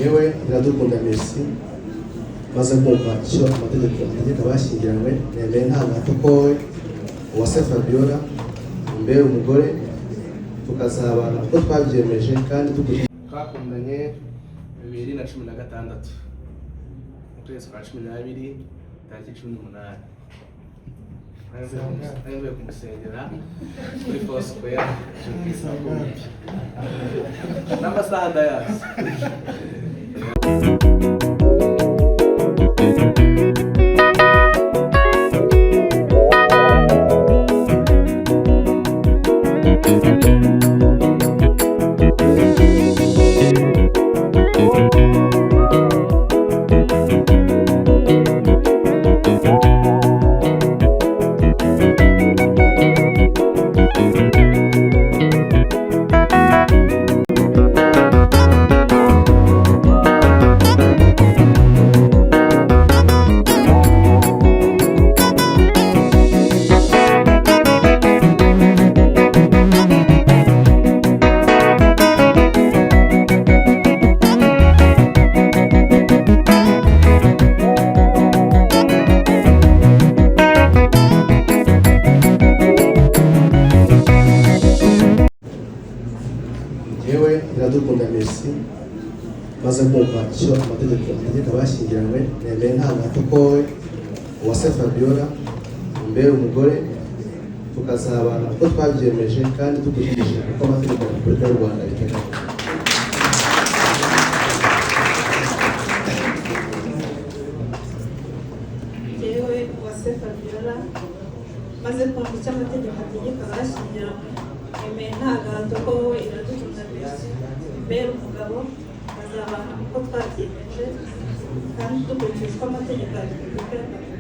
yewe Iradukunda Merci maze kumva icyo amategeko abashyingiranywe nemeye nta gato ko wowe Uwase Fabiola umbere umugore tukazabana uko twabyemeje kandi twakundanye 2016 mu kwezi kwa 12 tariki 18 Ayembe kumusengera kuri Foursquare n'amasaha dayasi. yewe Iradukunda Merci maze kumva icyo amategeko abashyingiranywe nemeye nta gato ko wowe Uwase Fabiola umbere umugore tukazabana uko twabyemeje kandi dukurikije uko amategeko ya Repubulika y'u Rwanda biteganya. yewe Uwase Fabiola maze kumva icyo amategeko abashyingiranywe nemeye nta gato ko wowe Iradukunda Merci umbere umugabo tukazabana uko twabyemeje kandi dukurikije uko amategeko ya Repubulika y'u Rwanda.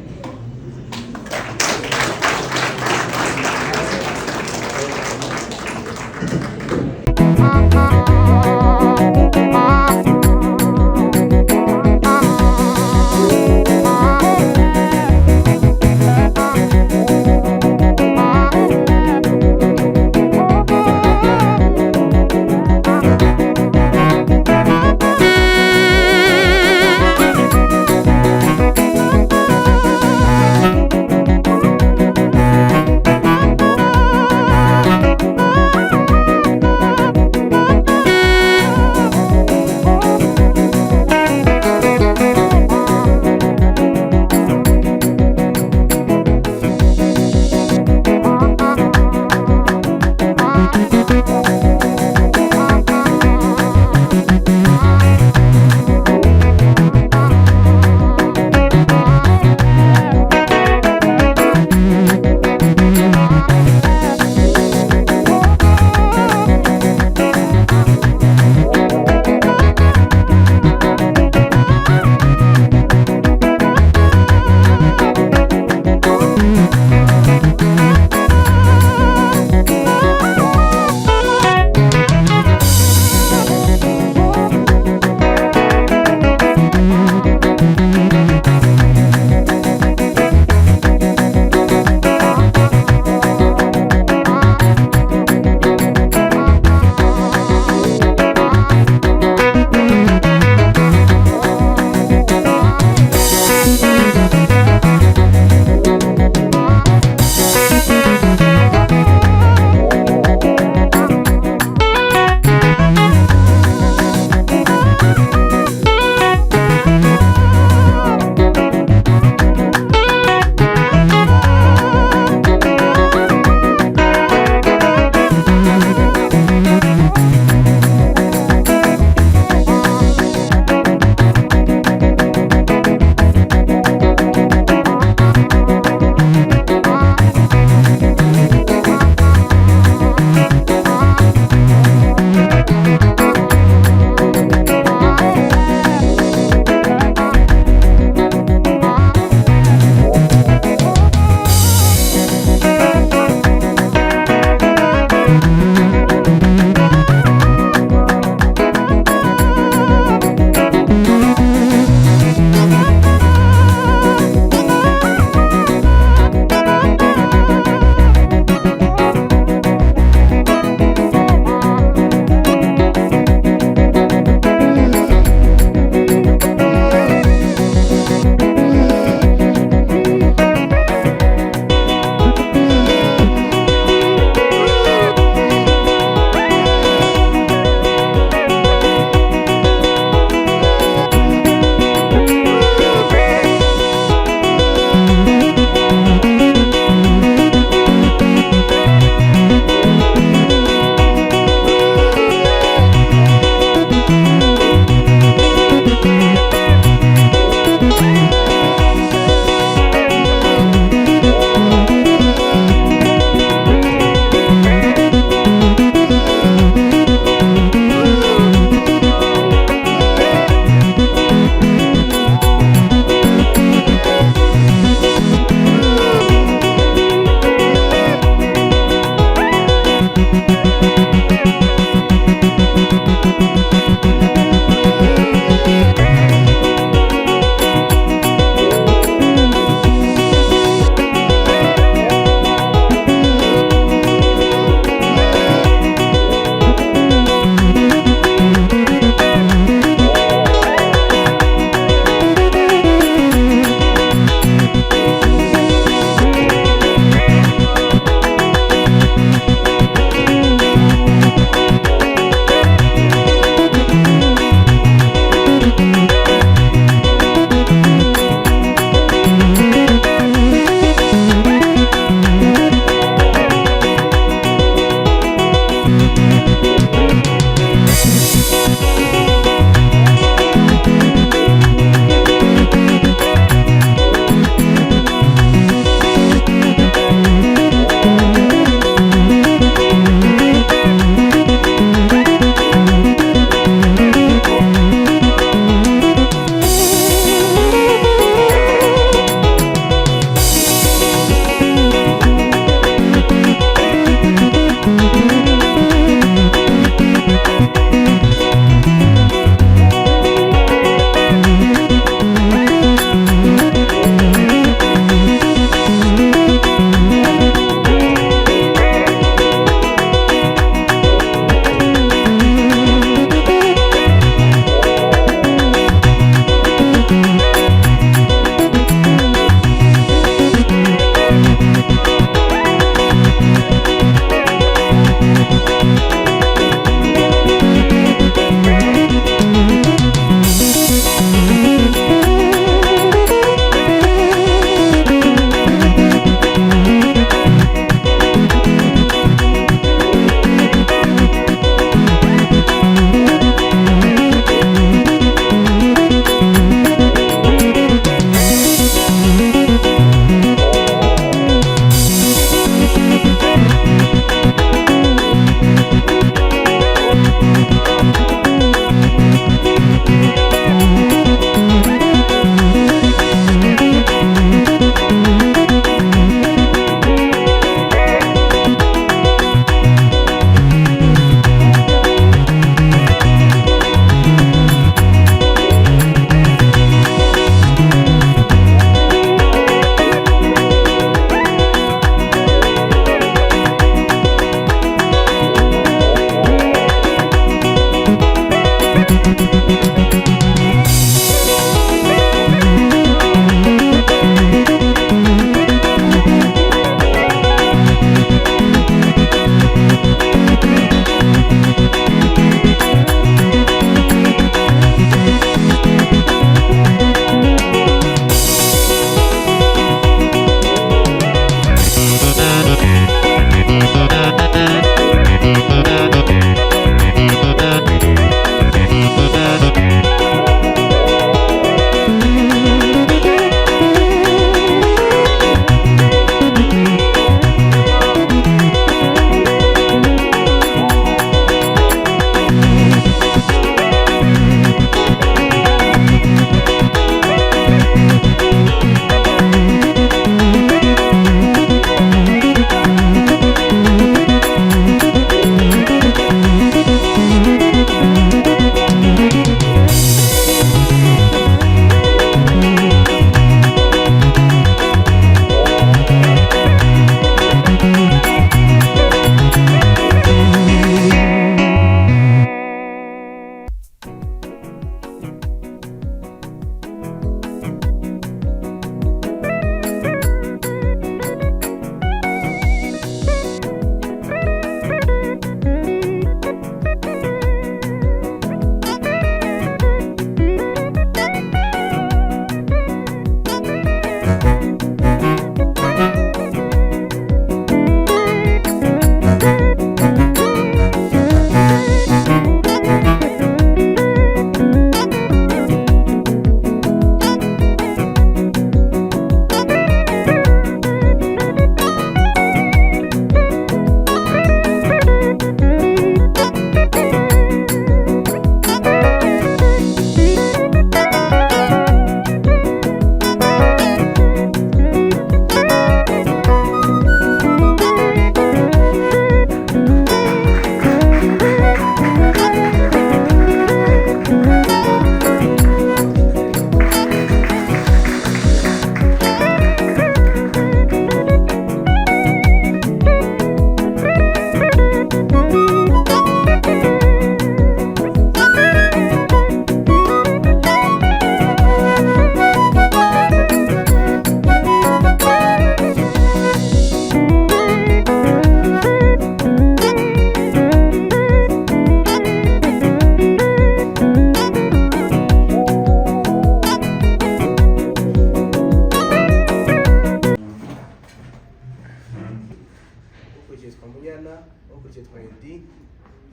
yitwa Munyana, ukurikiye yitwa Edi,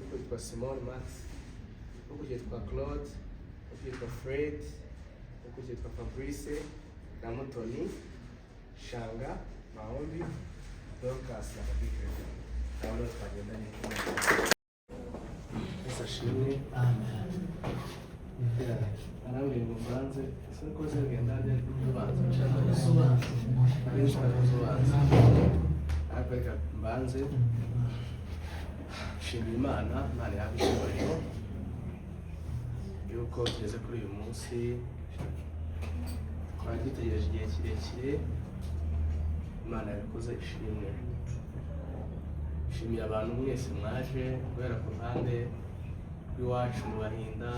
ukurikiye yitwa Simon Max, ukurikiye yitwa Claude, ukurikiye yitwa Fred, ukurikiye yitwa Fabrice na Mutoni, Shanga, Maombi, Dorcas na Patrick. Nabo twagendanye ashimwe. Aramwe mu banze siko zagenda n'ubanze cyane gusobanza benshi barazobanza ariko mbanze shimira Imana yabishobora yuko tugeze kuri uyu munsi twagitegereje igihe kirekire. Imana yabikoze ishimwe. Shimira abantu mwese mwaje guhera ku ruhande rw'iwacu mu Bahinda,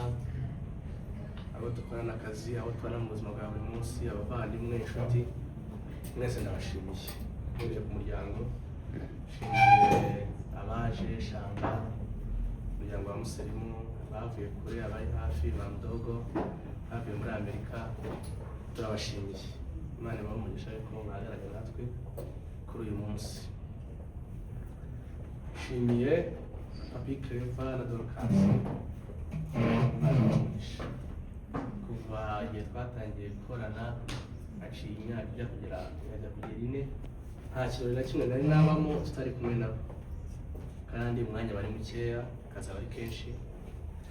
abo dukorana akazi, abo tubana mu buzima bwa buri munsi, abavandimwe, inshuti, mwese ndabashimiye. Mvuye ku muryango, shimiye abaje Shanga, umuryango wa Muserimu, bavuye kure, abari hafi, Mamdogo, bavuye muri Amerika, turabashimiye. Imana ibahe umugisha yuko mwagaragaye natwe kuri uyu munsi. Shimiye Papi Clever na Dorcas, kuva igihe twatangiye gukorana haciye imyaka ijya kugera 4, nta kirori na kimwe nari nabamo tutari kumwe nabo, kandi umwanya bari mukeya, akazi ari kenshi,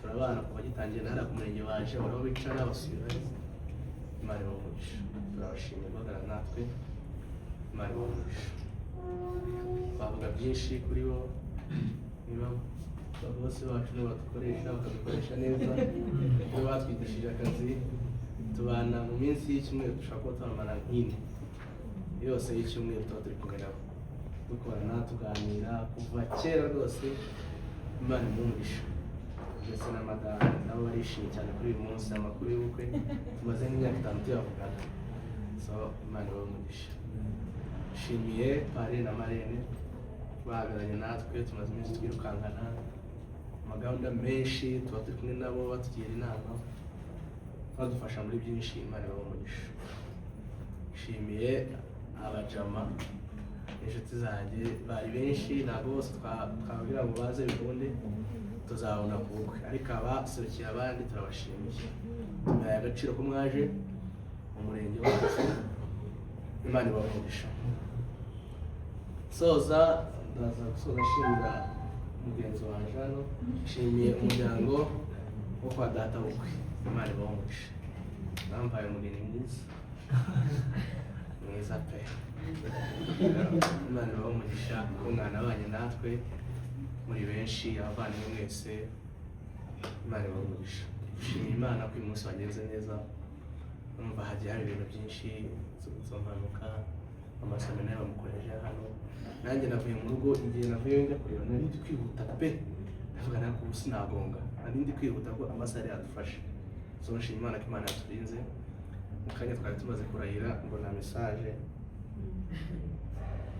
turabana kuva gitangiye nahara ku murenge baje baraho bicara basubirayo. Imana ibahe umugisha, turabashimiye guhagarara natwe. Imana ibahe umugisha. Bavuga byinshi kuri bo, niba bose bacu nibo badukoresha bakadukoresha neza, nibo batwigishije akazi. Tubana mu minsi y'icyumweru, dushobora kuba tubamara nk'ine yose y'icyumweru tuba turi kumwe nabo, dukorana tuganira kuva kera rwose. Imana ibahe umugisha. Ndetse na madame nabo barishimye cyane kuri uyu munsi, amakuru y'ubukwe tumaze nk'imyaka 5 tuyavugana. So Imana ibahe umugisha. Shimiye Pare na Marene bahagaranye natwe, tumaze iminsi twirukankana amagahunda menshi, tuba turi kumwe nabo batugira inama, badufasha muri byinshi. Imana ibahe umugisha. Shimiye abajama, inshuti zanjye bari benshi, ntabwo bose twababwira ngo baze bikunde tuzabona ku bukwe, ariko abaserukiye abandi turabashimiye. Tubahaye agaciro ko mwaje mu murenge wacu. Imana ibahe umugisha. Soza ndaza gusoza nshimira mugenzi wanjye hano, nshimiye umuryango wo kwa data bukwe. Imana ibahe umugisha. Bampaye umugeni mwiza pe. Imana ibahe umugisha ko mwana abanye natwe muri benshi, abavandimwe mwese. Imana ibahe umugisha. Nshimiye Imana ko uyu munsi wagenze neza. Numva hagiye hari ibintu byinshi, zo mpanuka, amasamene bamukoreje hano. Nanjye navuye mu rugo, igihe navuye njya kureba nari ndi kwihuta pe, ndavuga nako sinagonga, nari ndi kwihuta ko amasaha yadufashe. So nshimiye Imana ko Imana yaturinze. Mu kanya twari tumaze kurahira ngo na message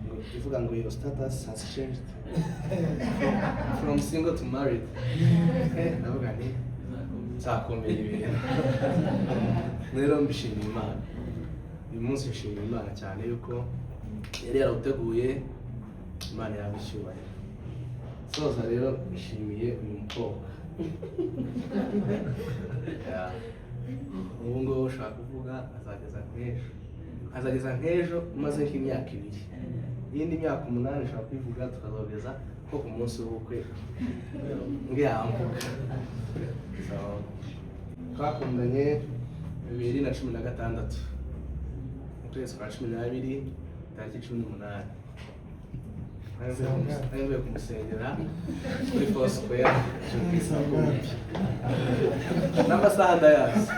ngo ivuga ngo your status has changed from single to married. Ndavuga nti nzakomeye ibintu. Rero mbishimiye Imana. Uyu munsi nshimiye Imana cyane yuko yari yarawuteguye. Imana yabishyuye. Soza rero nshimiye uyu mukobwa. Ubu ngubu ushaka kuvuga azageza nk'ejo umaze nk'imyaka 2, iyindi myaka 8 ushaka kwivuga tukazogeza ko ku munsi w'ubukwe ngiyambuka. So twakundanye 2016 mu kwezi kwa 12 tariki 18. Navuye kumusengera kuri Foursquare n'amasaha ndayazi.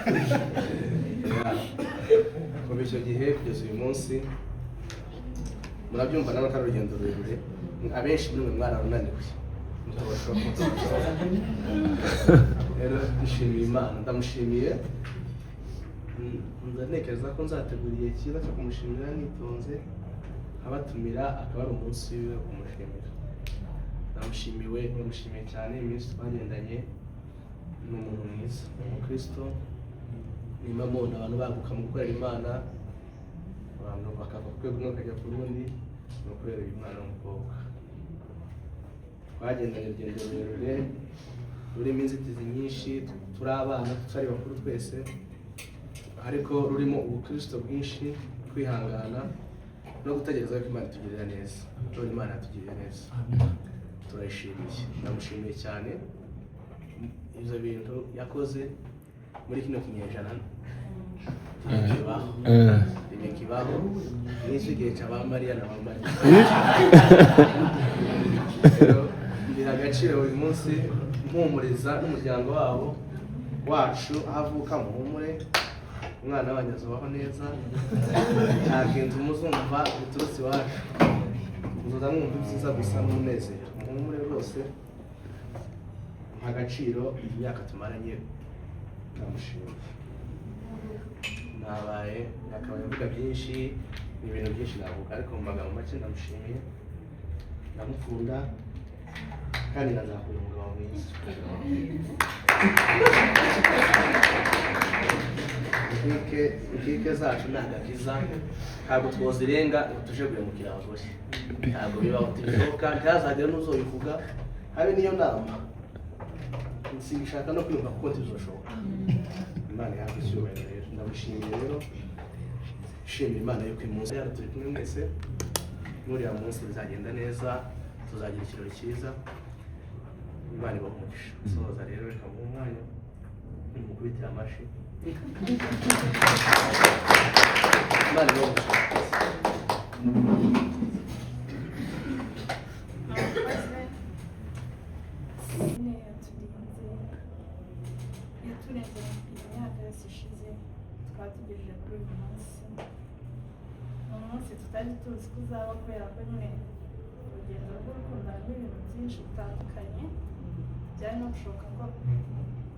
Kuva icyo gihe kugeza uyu munsi murabyumva nawe ko ari urugendo rurerure, abenshi muri mwe mwararunaniwe. Rero nshimiye Imana, ndamushimiye. Ntekereza ko nzategura igihe cyiza cyo kumushimira nitonze, abatumira akaba ari umunsi we wo kumushimira. Ndamushimiye cyane. Iminsi twagendanye ni umuntu mwiza, umukristo. Nimba mubona abantu baguka mu gukorera Imana, abantu bakava ku rwego rumwe bakajya ku rundi, ni ukorera Imana w'umukobwa. twagendanye urugendo rurerure rurimo inzitizi nyinshi, turi abana tutari bakuru twese, ariko rurimo ubukristo bwinshi, kwihangana no gutegereza ko Imana itugirira neza. None Imana yatugiriye neza, turayishimiye. Ndamushimiye cyane ibyo bintu yakoze muri kino kinyejana. Kibaho n'icyo gihe cya ba Mariya na ba Mariya. Ngira agaciro buri munsi mpumuriza n'umuryango wacu aho avuka, muhumure, umwana wanyu azabaho neza, nta kintu muzumva biturutse iwacu, muzoza mwumva ibyiza gusa n'umunezero. Muhumure rwose, mpa agaciro imyaka tumaranye, ndamushimira. Nakabaye mvuga byinshi, ni ibintu byinshi navuga, ariko mu magambo make ndamushimiye, ndamukunda kandi nazakura umugabo mwiza. Inkike zacu ni agakiza, ntabwo twozirenga ngo tuje guhemukira abagore, ntabwo bibaho, ntibishoboka, ntihazagire n'uzobivuga, habe niyo nama sinshaka no kwiyumva kuko ntibizoshoboka. Imana yahabwa icyubahiro rero. Ndamushimiye rero, shimira Imana yuko uyu munsi turi kumwe mwese, n'uriya munsi bizagenda neza, tuzagira ikirori cyiza, Imana ibahe umugisha. Soza rero reka muhe umwanya mukubitire amashyi. Imana ibahe umugisha. Yaturenze imyaka yose ishize, twatugejeje kuri uyu munsi. Ni umunsi tutari tuzi ko uzaba, kubera ko nyine urugendo rw'urukundo harimo ibintu byinshi bitandukanye, byari no gushoboka ko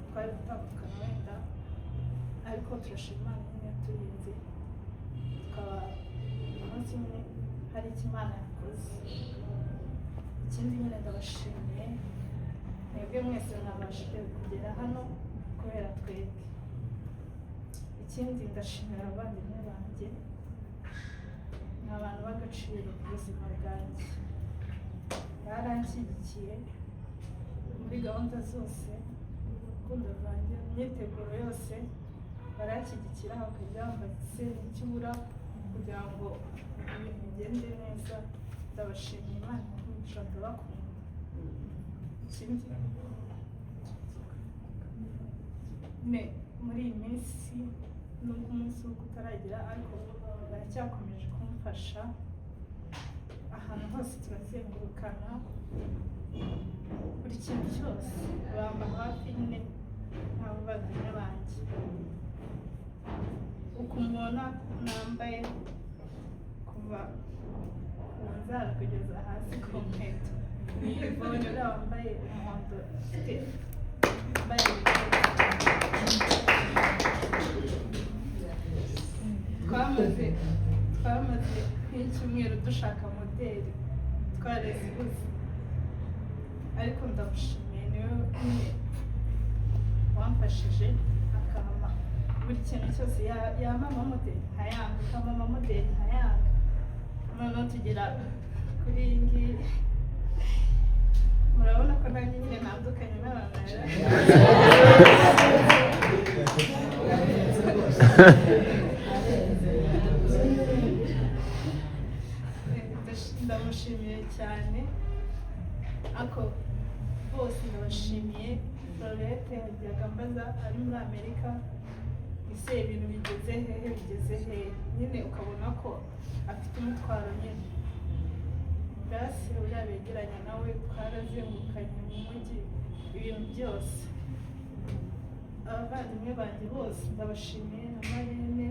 twari gutandukana wenda, ariko turashima Imana nyine yaturinze, tukaba uyu munsi nyine hari icyo Imana yakoze. Ikindi nyine ndabashimiye mwebwe mwese mwabashije kugera hano kubera twebwe. Ikindi ndashimira abavandimwe banjye, ni abantu b'agaciro ku buzima bwanjye, baranshyigikiye muri gahunda zose, urukundo rwanjye, imyiteguro yose baranshyigikira, bakajya bambaza icyo ubura kugira ngo ibintu bigende neza. Ndabashimiye, Imana umugisha, ndabakunda. Ikindi muri iyi minsi nubwo umunsi wo kutaragera, ariko baracyakomeje kumfasha ahantu hose, turazengurukana, buri kintu cyose bamba hafi nyine nk'abavandimwe banjye. Uko umbona nambaye kuva ku nzara kugeza hasi ku nkweto, mbonye uriya wambaye umuhondo ufite wambaye twamaze nk'icyumweru dushaka modeli, twarazibuze, ariko ndamushimiye, niwe nyine wamfashije akampa buri kintu cyose. yamama modeli nkayanga, akamama modeli nkayanga, noneho tugera kuri iyi ngiyi. Murabona ko nanjye nyine ntandukanye n'abantu. Ndamushimiye cyane, ako bose ndabashimiye. Florette yajyaga mbaza ari muri Amerika, ese ibintu bigeze hehe, nyine ukabona ko afite umutwaro nyine. Basi uriya begeranya nawe, twarazengukanye mu mujyi, ibintu byose. Abavandimwe banjye bose ndabashimiye, na Marine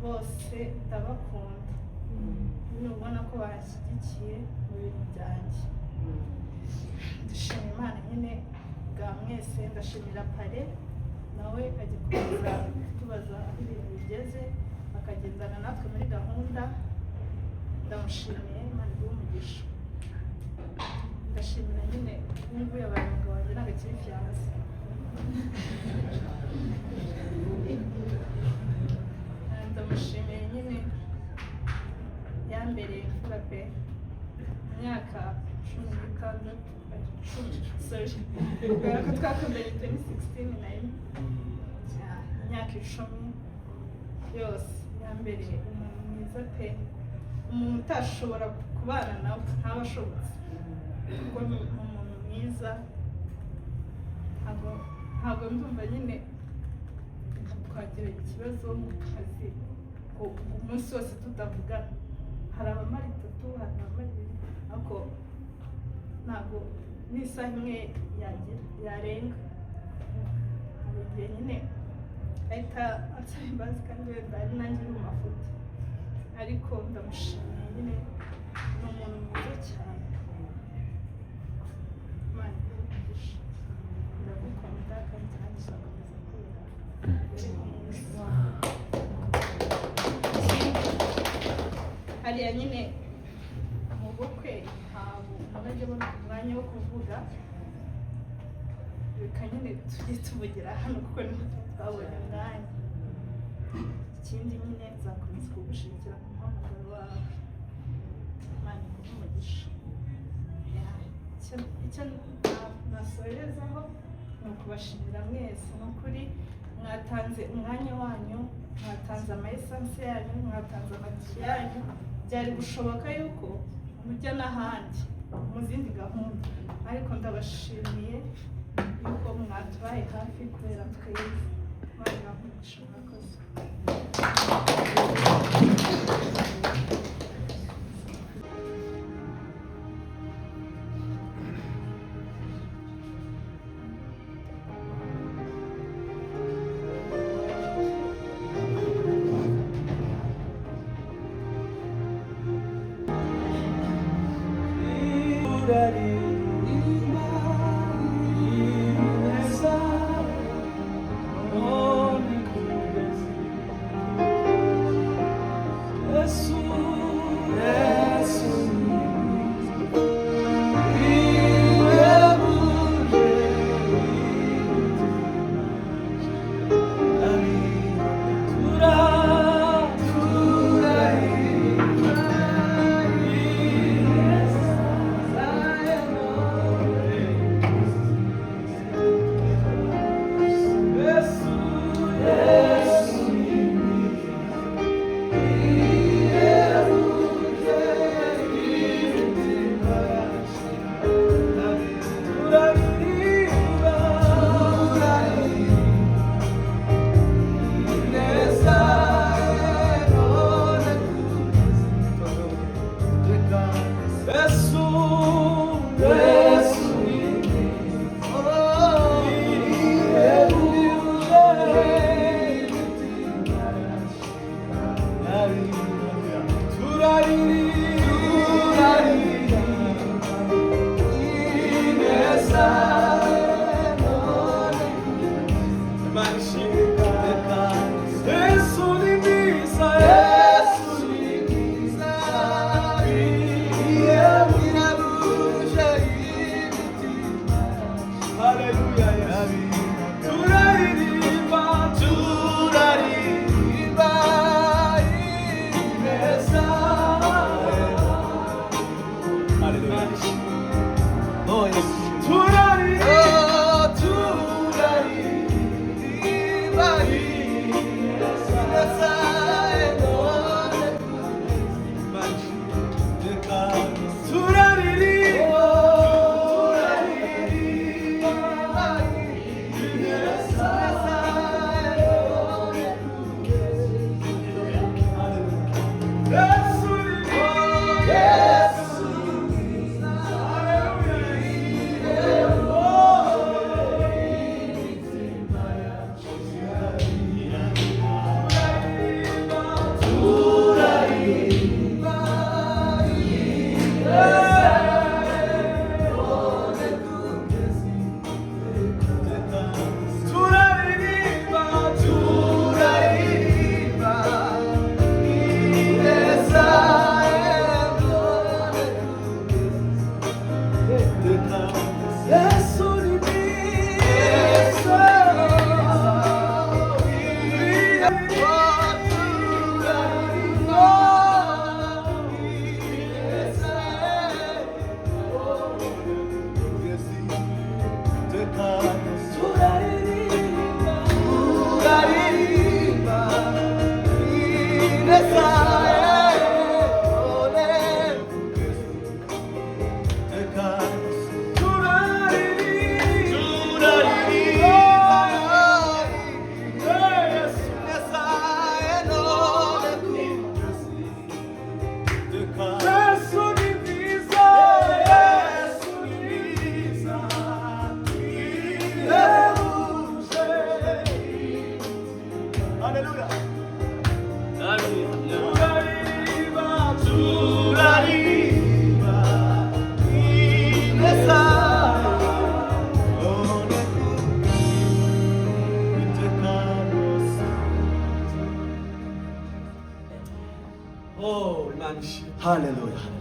bose ndabakunda, nyine ubona ko bashyigikiye mu bintu byanjye. Dushima Imana nyine bwa mwese. Ndashimira Pare, nawe ajya kuza tubaza aho ibintu bigeze, akagendana natwe muri gahunda. Ndamushimiye, Imana imuhe umugisha. Ndashimira nyine n'imvuye abantu wanjye n'agakiri hasi. Ndamushimiye nyine, yambereye imfura pe, imyaka 16 sorry kubera ko twakundanye 2016 nayo imyaka 10 yose yambereye umuntu mwiza pe, umuntu utashobora kubana nawe ntaba ashobotse kuko ni umuntu mwiza. Ntabwo ndumva nyine twagira ikibazo mu kazi umunsi wose tutavugana. Hari abamara 3, hari abamara 2, ariko ntabwo n'isaha imwe yarenga. Hari igihe nyine ahita ansaba imbabazi kandi wenda ari nanjye uri mu mafuti, ariko ndamushimiye nyine, ni umuntu mwiza cyane. Imana iguhe ndagukunda kandi nanjye uzakomeza kubera hariya nyine mu bukwe ntabwo umuntu abona umwanya wo kuvuga, reka nyine tujye tuvugira hano kuko niho twabonye umwanya. Ikindi nyine nzakomeza kugushigikira ku muhamagaro wawe. Imana iguhe umugisha. Icyo nasorezaho ni ukubashimira mwese, ni ukuri mwatanze umwanya wanyu, mwatanze amayesansi yanyu, mwatanze amatike yanyu. Byari gushoboka yuko mujya n'ahandi mu zindi gahunda, ariko ndabashimiye yuko mwatubaye hafi kubera twebwe. Imana ibahe umugisha. Murakoze. Yeah. Haleluya.